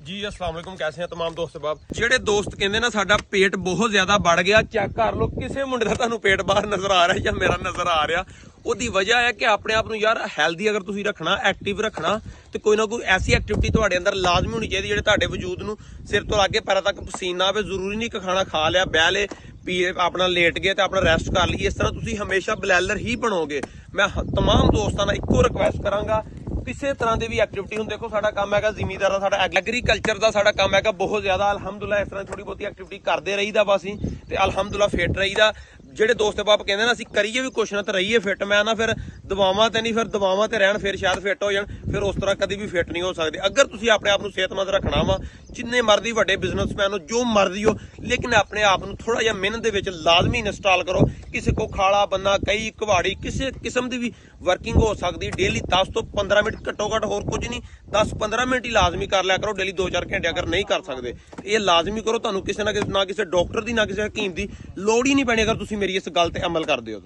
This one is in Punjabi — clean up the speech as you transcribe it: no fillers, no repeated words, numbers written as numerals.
जी अस्सलाम वालेकुम, कैसे हैं तमाम दोस्त बाब। ਜਿਹੜੇ ਦੋਸਤ ਕਹਿੰਦੇ ਨਾ ਸਾਡਾ ਪੇਟ ਬਹੁਤ ਜ਼ਿਆਦਾ ਵੱਧ ਗਿਆ, ਚੈੱਕ ਕਰ ਲਓ ਕਿਸੇ ਮੁੰਡੇ ਦਾ ਤੁਹਾਨੂੰ ਪੇਟ ਬਾਹਰ ਨਜ਼ਰ ਆ ਰਿਹਾ ਜਾਂ ਮੇਰਾ ਨਜ਼ਰ ਆ ਰਿਹਾ। ਉਹਦੀ ਵਜ੍ਹਾ ਹੈ ਕਿ ਆਪਣੇ ਆਪ ਨੂੰ ਯਾਰ ਹੈਲਦੀ ਅਗਰ ਤੁਸੀਂ ਰੱਖਣਾ, ਐਕਟਿਵ ਰੱਖਣਾ, ਤੇ ਕੋਈ ਨਾ ਕੋਈ ਐਸੀ ਐਕਟੀਵਿਟੀ ਤੁਹਾਡੇ ਅੰਦਰ ਲਾਜ਼ਮੀ ਹੋਣੀ ਚਾਹੀਦੀ ਜਿਹੜੇ ਤੁਹਾਡੇ ਵਜੂਦ ਨੂੰ ਸਿਰ ਤੋਂ ਲਾਗੇ ਪੈਰਾਂ ਤੱਕ ਪਸੀਨਾ ਆਵੇ। ਜ਼ਰੂਰੀ ਨਹੀਂ ਕਿ ਖਾਣਾ ਖਾ ਲਿਆ, ਬਹਿ ਲੇ, ਪੀ ਆਪਣਾ ਲੇਟ ਗਏ ਤੇ ਆਪਣਾ ਰੈਸਟ ਕਰ ਲਈ। ਇਸ ਤਰ੍ਹਾਂ ਤੁਸੀਂ ਹਮੇਸ਼ਾ ਬਲੈਲਰ ਹੀ ਬਣੋਗੇ। ਮੈਂ ਤਮਾਮ ਦੋਸਤਾਂ ਨਾਲ ਇੱਕੋ ਰਿਕੁਐਸਟ ਕਰਾਂਗਾ, ਕਿਸੇ ਤਰ੍ਹਾਂ ਦੀ ਵੀ ਐਕਟੀਵਿਟੀ ਹੁਣ ਦੇਖੋ ਸਾਡਾ ਕੰਮ ਹੈਗਾ ਜ਼ਿਮੀਂਦਾਰ ਦਾ, ਸਾਡਾ ਐਗਰੀਕਲਚਰ ਦਾ ਸਾਡਾ ਕੰਮ ਹੈਗਾ ਬਹੁਤ ਜ਼ਿਆਦਾ। ਅਲਹਮਦੁਲਿਲਾ ਇਸ ਤਰ੍ਹਾਂ ਥੋੜੀ ਬਹੁਤੀ ਐਕਟੀਵਿਟੀ ਕਰਦੇ ਰਹੀਦਾ ਵਾ ਅਸੀਂ, ਤੇ ਅਲਹਮਦੁਲਿਲਾ ਫਿੱਟ ਰਹੀਦਾ। ਜਿਹੜੇ ਦੋਸਤ ਬਾਪ ਕਹਿੰਦੇ ਨਾ ਅਸੀਂ ਕਰੀਏ ਵੀ ਕੁਛ ਨਾ ਤੇ ਰਹੀਏ ਫਿੱਟ, ਮੈਂ ਨਾ ਫਿਰ ਦਵਾਵਾਂ ਤੇ ਨਹੀਂ, ਫਿਰ ਦਵਾਵਾਂ ਤੇ ਰਹਿਣ ਫਿਰ ਸ਼ਾਇਦ ਫਿੱਟ ਹੋ ਜਾਣ, ਫਿਰ ਉਸ ਤਰ੍ਹਾਂ ਕਦੀ ਵੀ ਫਿੱਟ ਨਹੀਂ ਹੋ ਸਕਦੇ। ਅਗਰ ਤੁਸੀਂ ਆਪਣੇ ਆਪ ਨੂੰ ਸਿਹਤਮੰਦ ਰੱਖਣਾ ਵਾ, ਜਿੰਨੇ ਮਰਜ਼ੀ ਵੱਡੇ ਬਿਜ਼ਨਸਮੈਨ ਹੋ, ਜੋ ਮਰਜ਼ੀ ਹੋ, ਲੇਕਿਨ ਆਪਣੇ ਆਪ ਨੂੰ ਥੋੜਾ ਜਿਹਾ ਮਿਹਨਤ ਦੇ ਵਿੱਚ ਲਾਜ਼ਮੀ ਇੰਸਟਾਲ ਕਰੋ। ਕਿਸੇ ਕੋ ਖਾਲਾ ਬੰਨਾ, ਕਈ ਕੁਹਾੜੀ, ਕਿਸੇ ਕਿਸਮ ਦੀ ਵੀ ਵਰਕਿੰਗ ਹੋ ਸਕਦੀ। ਡੇਲੀ 10 ਤੋਂ 15 ਮਿੰਟ ਘੱਟੋ ਘੱਟ, ਹੋਰ ਕੁਝ ਨਹੀਂ, 10-15 ਮਿੰਟ ਹੀ ਲਾਜ਼ਮੀ ਕਰ ਲਿਆ ਕਰੋ ਡੇਲੀ। 2-4 ਘੰਟੇ ਅਗਰ ਨਹੀਂ ਕਰ ਸਕਦੇ ਇਹ ਲਾਜ਼ਮੀ ਕਰੋ। ਤੁਹਾਨੂੰ ਕਿਸੇ ਨਾ ਕਿਸੇ ਡਾਕਟਰ ਦੀ ਨਾ ਕਿਸੇ ਹਕੀਮ ਦੀ ਲੋੜ ਹੀ ਨਹੀਂ ਪੈਣੀ ਅਗਰ ਤੁਸੀਂ ਮੇਰੀ ਇਸ ਗੱਲ ਤੇ ਅਮਲ ਕਰਦੇ ਹੋ।